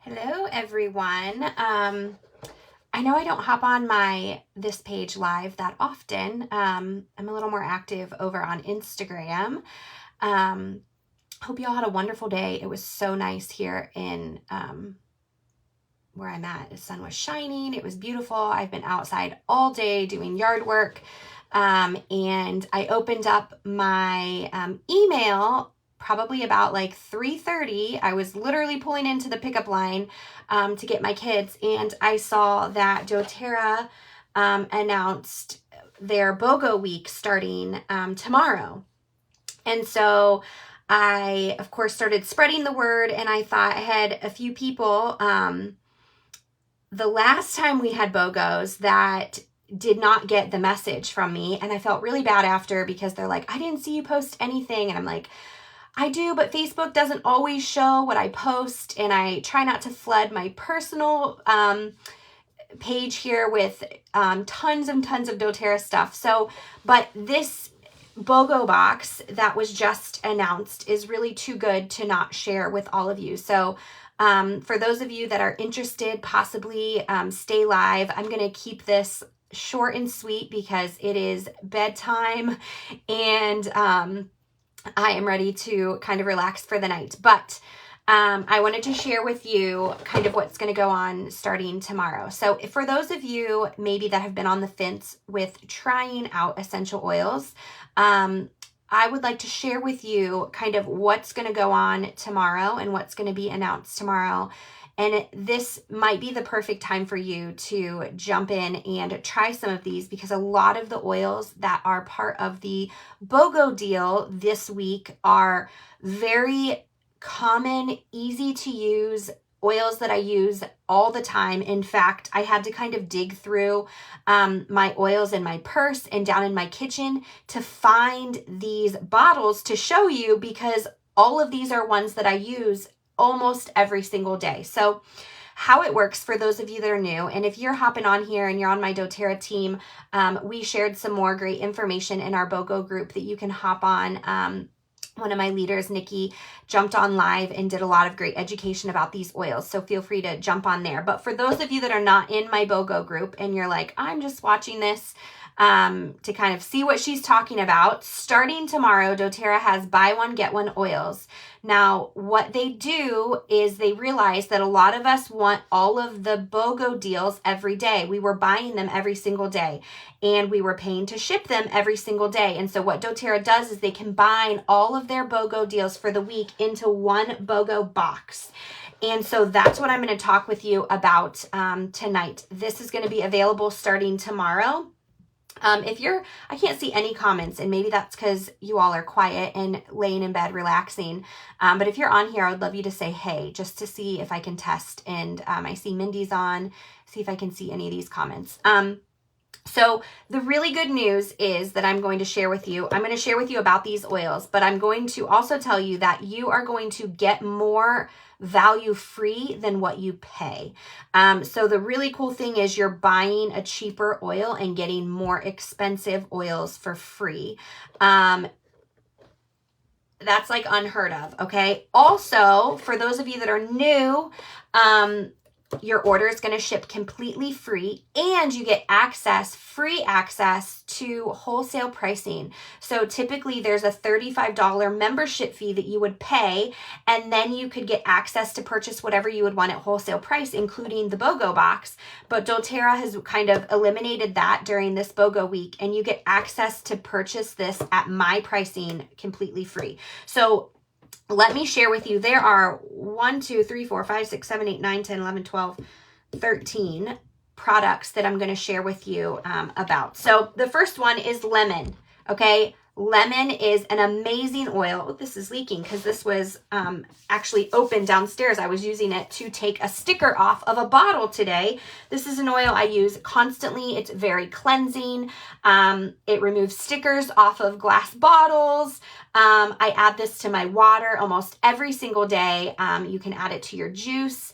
Hello, everyone. I know I don't hop on this page live that often. I'm a little more active over on Instagram. Hope you all had a wonderful day. It was so nice here in where I'm at. The sun was shining. It was beautiful. I've been outside all day doing yard work. And I opened up my email probably about like 3:30. I was literally pulling into the pickup line to get my kids, and I saw that doTERRA announced their BOGO week starting tomorrow. And so I, of course, started spreading the word, and I thought I had a few people the last time we had BOGOs that did not get the message from me, and I felt really bad after because they're like, I didn't see you post anything, and I'm like, I do, but Facebook doesn't always show what I post, and I try not to flood my personal page here with tons and tons of doTERRA stuff. So, but this BOGO box that was just announced is really too good to not share with all of you. So for those of you that are interested, possibly stay live. I'm going to keep this short and sweet because it is bedtime, and I am ready to kind of relax for the night. But I wanted to share with you kind of what's going to go on starting tomorrow. So for those of you maybe that have been on the fence with trying out essential oils, I would like to share with you kind of what's going to go on tomorrow and what's going to be announced tomorrow. And this might be the perfect time for you to jump in and try some of these, because a lot of the oils that are part of the BOGO deal this week are very common, easy to use oils that I use all the time. In fact, I had to kind of dig through my oils in my purse and down in my kitchen to find these bottles to show you, because all of these are ones that I use almost every single day. So how it works for those of you that are new, and if you're hopping on here and you're on my doTERRA team, we shared some more great information in our BOGO group that you can hop on. One of my leaders, Nikki, jumped on live and did a lot of great education about these oils. So feel free to jump on there. But for those of you that are not in my BOGO group and you're like, I'm just watching this to kind of see what she's talking about, starting tomorrow, doTERRA has buy one, get one oils. Now, what they do is they realize that a lot of us want all of the BOGO deals every day. We were buying them every single day, and we were paying to ship them every single day. And so what doTERRA does is they combine all of their BOGO deals for the week into one BOGO box. And so that's what I'm going to talk with you about tonight. This is going to be available starting tomorrow. I can't see any comments, and maybe that's because you all are quiet and laying in bed relaxing. But if you're on here, I would love you to say hey, just to see if I can test. And I see Mindy's on, see if I can see any of these comments. So the really good news is that I'm going to share with you about these oils, but I'm going to also tell you that you are going to get more value free than what you pay. So the really cool thing is you're buying a cheaper oil and getting more expensive oils for free. That's like unheard of, okay? Also, for those of you that are new, your order is going to ship completely free, and you get free access to wholesale pricing. So typically there's a $35 membership fee that you would pay, and then you could get access to purchase whatever you would want at wholesale price, including the BOGO box. But doTERRA has kind of eliminated that during this BOGO week, and you get access to purchase this at my pricing completely free. So let me share with you, there are 1, 2, 3, 4, 5, 6, 7, 8, 9, 10, 11, 12, 13 products that I'm going to share with you about. So the first one is lemon, okay? Lemon is an amazing oil. Oh, this is leaking because this was actually open downstairs. I was using it to take a sticker off of a bottle today. This is an oil I use constantly. It's very cleansing. It removes stickers off of glass bottles. I add this to my water almost every single day. You can add it to your juice.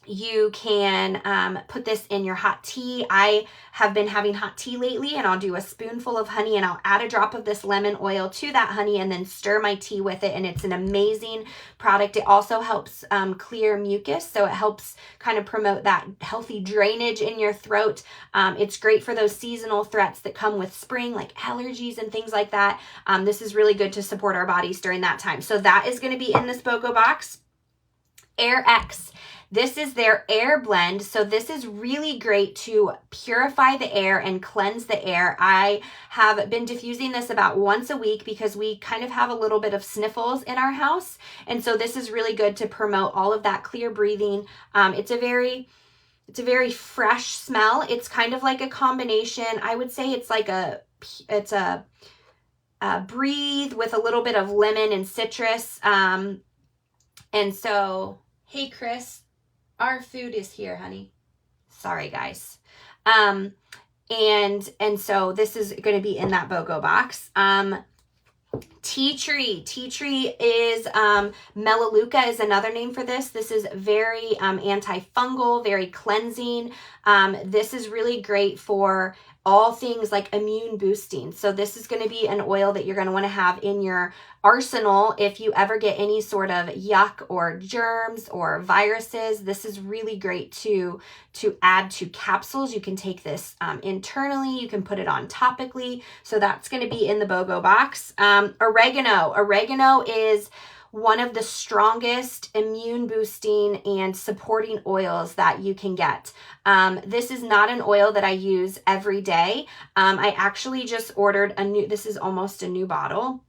You can put this in your hot tea. I have been having hot tea lately, and I'll do a spoonful of honey and I'll add a drop of this lemon oil to that honey and then stir my tea with it. And it's an amazing product. It also helps clear mucus. So it helps kind of promote that healthy drainage in your throat. It's great for those seasonal threats that come with spring, like allergies and things like that. This is really good to support our bodies during that time. So that is going to be in this BOGO box. Air X. This is their air blend. So this is really great to purify the air and cleanse the air. I have been diffusing this about once a week because we kind of have a little bit of sniffles in our house. And so this is really good to promote all of that clear breathing. It's a very fresh smell. It's kind of like a combination. I would say it's a breathe with a little bit of lemon and citrus. And so, hey, Chris. Our food is here, honey. Sorry, guys. And so this is going to be in that BOGO box. Tea tree. Tea tree is, Melaleuca is another name for this. This is very antifungal, very cleansing. This is really great for all things like immune boosting. So this is going to be an oil that you're going to want to have in your arsenal if you ever get any sort of yuck or germs or viruses. This is really great to add to capsules. You can take this internally. You can put it on topically. So that's going to be in the BOGO box. Oregano. Oregano is one of the strongest immune boosting and supporting oils that you can get. This is not an oil that I use every day. I actually just ordered this is almost a new bottle.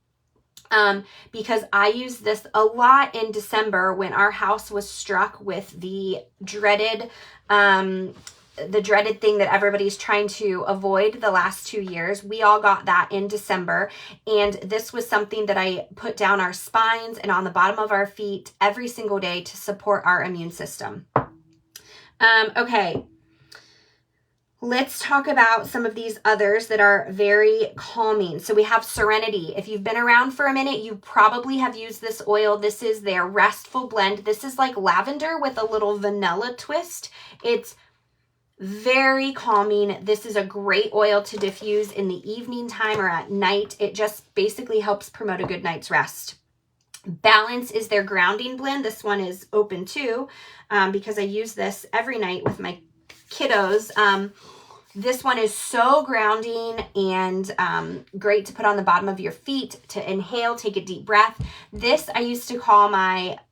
Because I used this a lot in December when our house was struck with the dreaded thing that everybody's trying to avoid the last 2 years. We all got that in December. And this was something that I put down our spines and on the bottom of our feet every single day to support our immune system. Okay. Let's talk about some of these others that are very calming. So we have Serenity. If you've been around for a minute, you probably have used this oil. This is their Restful Blend. This is like lavender with a little vanilla twist. It's very calming. This is a great oil to diffuse in the evening time or at night. It just basically helps promote a good night's rest. Balance is their grounding blend. This one is open too because I use this every night with my kiddos. This one is so grounding and great to put on the bottom of your feet to inhale, take a deep breath. This I used to call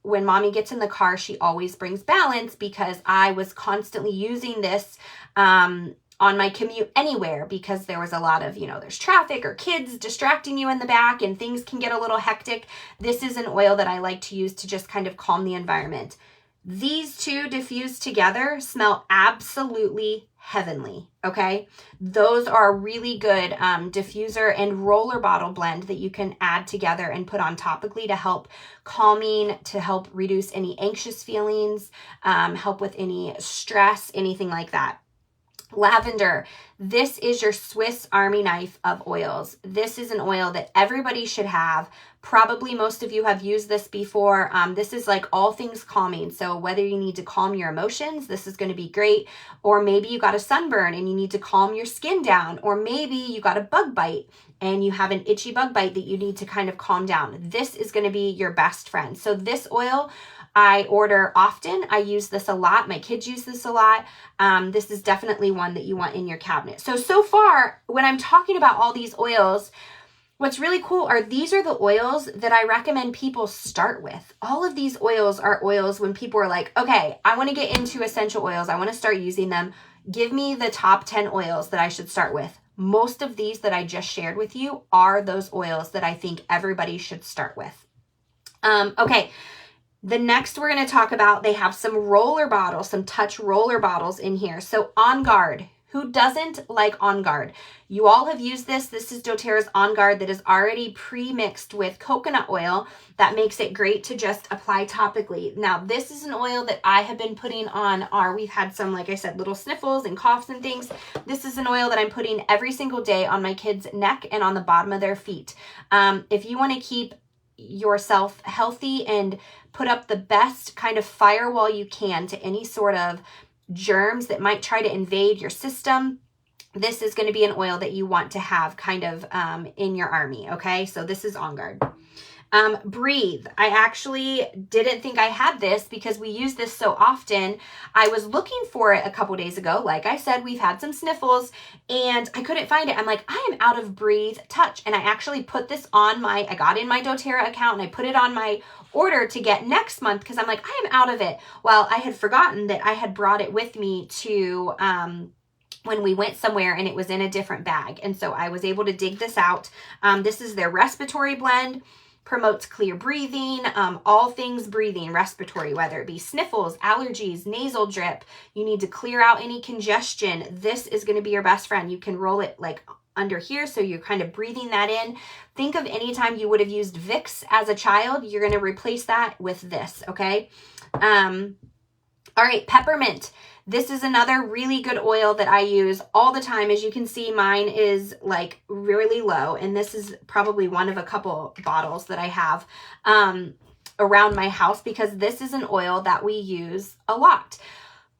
when mommy gets in the car, she always brings balance, because I was constantly using this on my commute anywhere, because there was a lot of, there's traffic or kids distracting you in the back and things can get a little hectic. This is an oil that I like to use to just kind of calm the environment. These two diffused together smell absolutely heavenly, okay? Those are a really good diffuser and roller bottle blend that you can add together and put on topically to help calming, to help reduce any anxious feelings, help with any stress, anything like that. Lavender. This is your Swiss Army knife of oils. This is an oil that everybody should have. Probably most of you have used this before. This is like all things calming. So whether you need to calm your emotions, this is going to be great. Or maybe you got a sunburn and you need to calm your skin down. Or maybe you got a bug bite and you have an itchy bug bite that you need to kind of calm down. This is going to be your best friend. So this oil I order often. I use this a lot. My kids use this a lot. This is definitely one that you want in your cabinet. So far, when I'm talking about all these oils, what's really cool are these are the oils that I recommend people start with. All of these oils are oils when people are like, okay, I want to get into essential oils. I want to start using them. Give me the top 10 oils that I should start with. Most of these that I just shared with you are those oils that I think everybody should start with. Okay. The next we're going to talk about, they have some roller bottles, some touch roller bottles in here. So On Guard. Who doesn't like On Guard? You all have used this. This is doTERRA's On Guard that is already pre-mixed with coconut oil. That makes it great to just apply topically. Now, this is an oil that I have been putting on we've had some, like I said, little sniffles and coughs and things. This is an oil that I'm putting every single day on my kids' neck and on the bottom of their feet. If you want to keep yourself healthy and put up the best kind of firewall you can to any sort of germs that might try to invade your system, this is going to be an oil that you want to have kind of in your army, okay? So this is On Guard. Breathe. I actually didn't think I had this because we use this so often. I was looking for it a couple days ago. Like I said, we've had some sniffles and I couldn't find it. I'm like, I am out of Breathe Touch. And I actually put this on I got in my doTERRA account and I put it on my order to get next month because I'm like, I am out of it. Well, I had forgotten that I had brought it with me to, when we went somewhere and it was in a different bag. And so I was able to dig this out. This is their respiratory blend. Promotes clear breathing, all things breathing, respiratory, whether it be sniffles, allergies, nasal drip. You need to clear out any congestion. This is going to be your best friend. You can roll it like under here, so you're kind of breathing that in. Think of any time you would have used Vicks as a child. You're going to replace that with this, okay? All right, peppermint. This is another really good oil that I use all the time. As you can see, mine is like really low, and this is probably one of a couple bottles that I have around my house because this is an oil that we use a lot.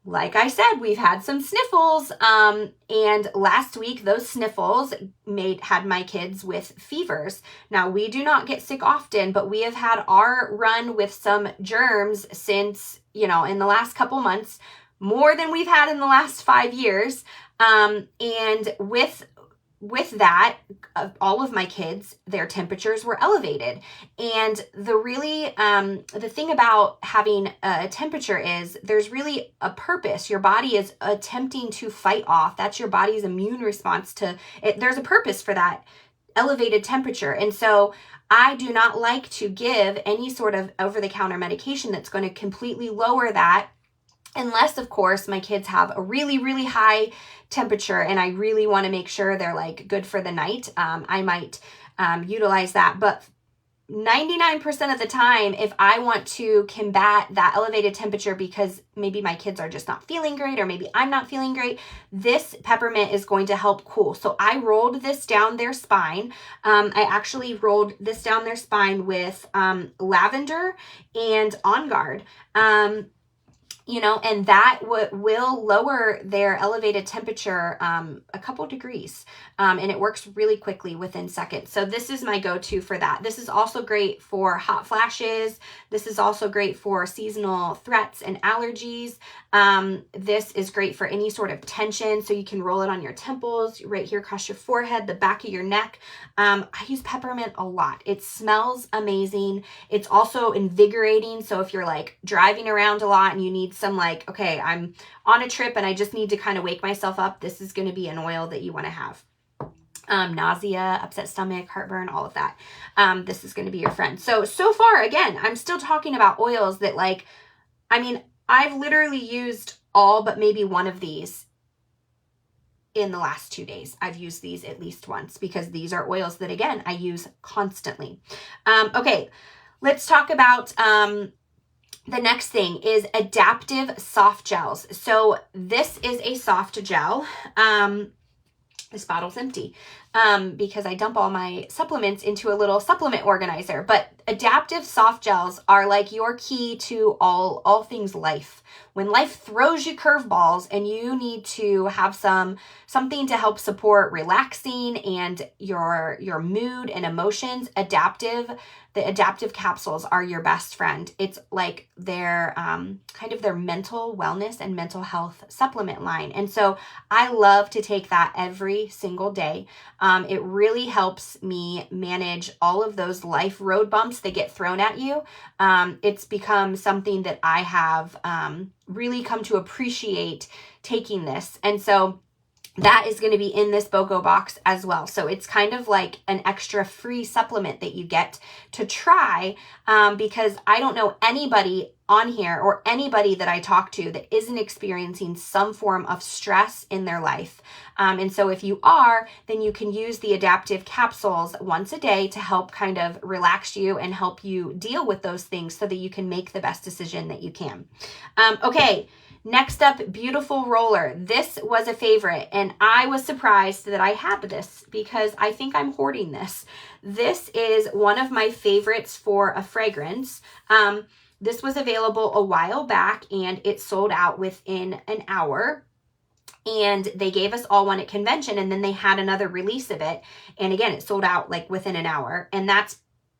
Like I said, we've had some sniffles, and last week those sniffles had my kids with fevers. Now, we do not get sick often, but we have had our run with some germs since, in the last couple months, more than we've had in the last 5 years. And with that, all of my kids, their temperatures were elevated. And the thing about having a temperature is there's really a purpose. Your body is attempting to fight off. That's your body's immune response to it. There's a purpose for that elevated temperature. And so I do not like to give any sort of over-the-counter medication that's going to completely lower that, unless, of course, my kids have a really, really high temperature and I really want to make sure they're like good for the night. I might utilize that. But 99% of the time, if I want to combat that elevated temperature because maybe my kids are just not feeling great or maybe I'm not feeling great, this peppermint is going to help cool. So I rolled this down their spine. I actually rolled this down their spine with lavender and On Guard. And that will lower their elevated temperature a couple degrees. And it works really quickly within seconds. So this is my go-to for that. This is also great for hot flashes. This is also great for seasonal threats and allergies. This is great for any sort of tension. So you can roll it on your temples, right here across your forehead, the back of your neck. I use peppermint a lot. It smells amazing. It's also invigorating. So if you're like driving around a lot and you need some like, okay, I'm on a trip and I just need to kind of wake myself up, this is going to be an oil that you want to have. Nausea, upset stomach, heartburn, all of that. This is going to be your friend. So far, again, I'm still talking about oils that I've literally used all but maybe one of these in the last 2 days. I've used these at least once because these are oils that, again, I use constantly. Okay, let's talk about the next thing is adaptive soft gels. So this is a soft gel. This bottle's empty because I dump all my supplements into a little supplement organizer. But adaptive soft gels are like your key to all things life. When life throws you curveballs and you need to have something to help support relaxing and your mood and emotions, the adaptive capsules are your best friend. It's like their kind of their mental wellness and mental health supplement line. And so I love to take that every single day. It really helps me manage all of those life road bumps that get thrown at you. It's become something that I have really come to appreciate taking this. And so that is going to be in this BOGO box as well. So it's kind of like an extra free supplement that you get to try because I don't know anybody on here, or anybody that I talk to that isn't experiencing some form of stress in their life. And so if you are, then you can use the adaptive capsules once a day to help kind of relax you and help you deal with those things so that you can make the best decision that you can. Okay. Next up, Beautiful Roller. This was a favorite, and I was surprised that I had this because I think I'm hoarding this. This is one of my favorites for a fragrance. This was available a while back, and it sold out within an hour. And they gave us all one at convention, and then they had another release of it. And again, it sold out like within an hour. And that's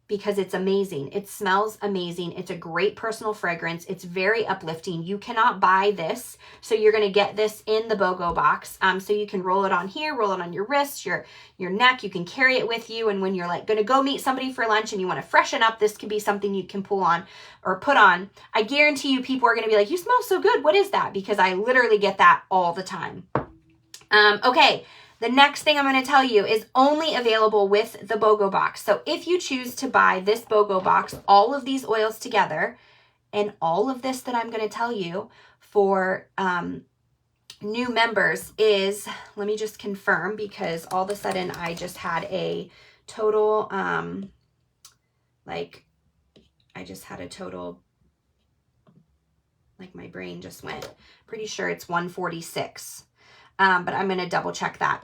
because it's amazing. It smells amazing. It's a great personal fragrance. It's very uplifting. You cannot buy this, so you're going to get this in the BOGO box. So you can roll it on here, roll it on your wrist, your neck. You can carry it with you, and when you're like going to go meet somebody for lunch and you want to freshen up, this could be something you can pull on or put on. I guarantee you people are going to be like, you smell so good. What is that? Because I literally get that all the time. Okay. The next thing I'm going to tell you is only available with the BOGO box. So if you choose to buy this BOGO box, all of these oils together, and all of this that I'm going to tell you for new members is, let me just confirm, because all of a sudden I just had a total, like my brain just went. Pretty sure it's 146. But I'm going to double check that.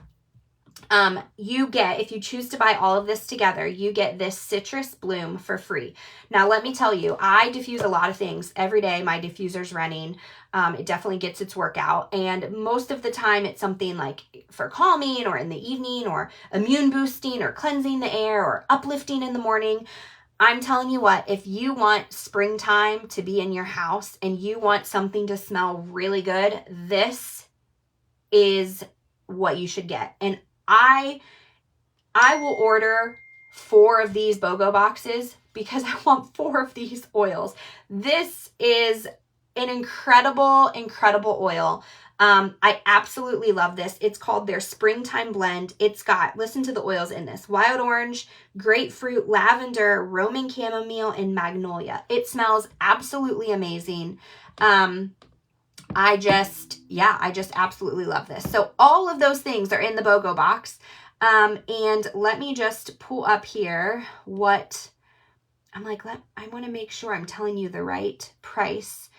You get, if you choose to buy all of this together, you get this citrus bloom for free. Now, let me tell you, I diffuse a lot of things every day. My diffuser's running. It definitely gets its workout. And most of the time it's something like for calming or in the evening or immune boosting or cleansing the air or uplifting in the morning. I'm telling you what, if you want springtime to be in your house and you want something to smell really good, this is what you should get. And I will order 4 of these BOGO boxes because I want 4 of these oils. This is an incredible, incredible oil. I absolutely love this. It's called their Springtime Blend. It's got, listen to the oils in this: wild orange, grapefruit, lavender, Roman chamomile, and magnolia. It smells absolutely amazing. I just absolutely love this. So all of those things are in the BOGO box. And let me just pull up here what I'm like, I want to make sure I'm telling you the right price.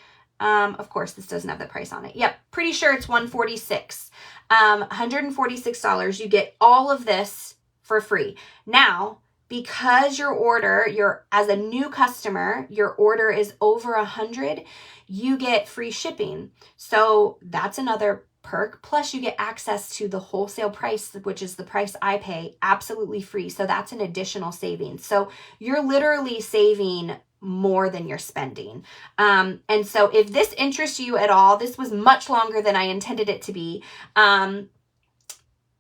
Of course, this doesn't have the price on it. Yep. Pretty sure it's $146. $146. You get all of this for free. Now, because as a new customer, your order is over 100, you get free shipping. So that's another perk. Plus you get access to the wholesale price, which is the price I pay, absolutely free. So that's an additional savings. So you're literally saving more than you're spending. And so if this interests you at all, this was much longer than I intended it to be.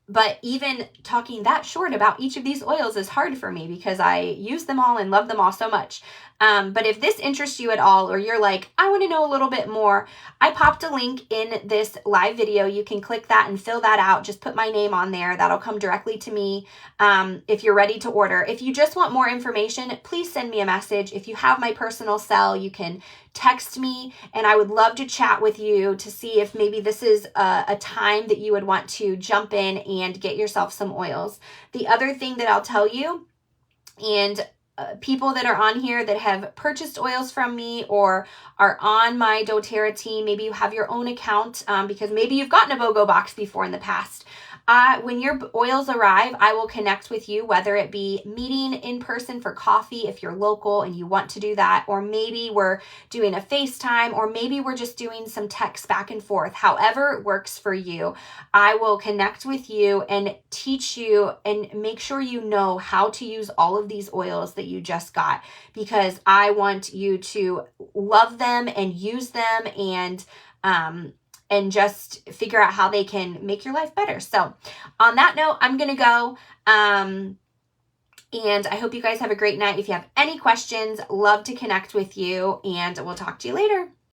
But even talking that short about each of these oils is hard for me because I use them all and love them all so much. But if this interests you at all, or you're like, I want to know a little bit more, I popped a link in this live video. You can click that and fill that out. Just put my name on there. That'll come directly to me if you're ready to order. If you just want more information, please send me a message. If you have my personal cell, you can text me, and I would love to chat with you to see if maybe this is a time that you would want to jump in and get yourself some oils. The other thing that I'll tell you, and people that are on here that have purchased oils from me or are on my doTERRA team, maybe you have your own account because maybe you've gotten a BOGO box before in the past. When your oils arrive, I will connect with you, whether it be meeting in person for coffee if you're local and you want to do that, or maybe we're doing a FaceTime, or maybe we're just doing some text back and forth. However it works for you, I will connect with you and teach you and make sure you know how to use all of these oils that you just got, because I want you to love them and use them and just figure out how they can make your life better. So on that note, I'm going to go. And I hope you guys have a great night. If you have any questions, love to connect with you, and we'll talk to you later.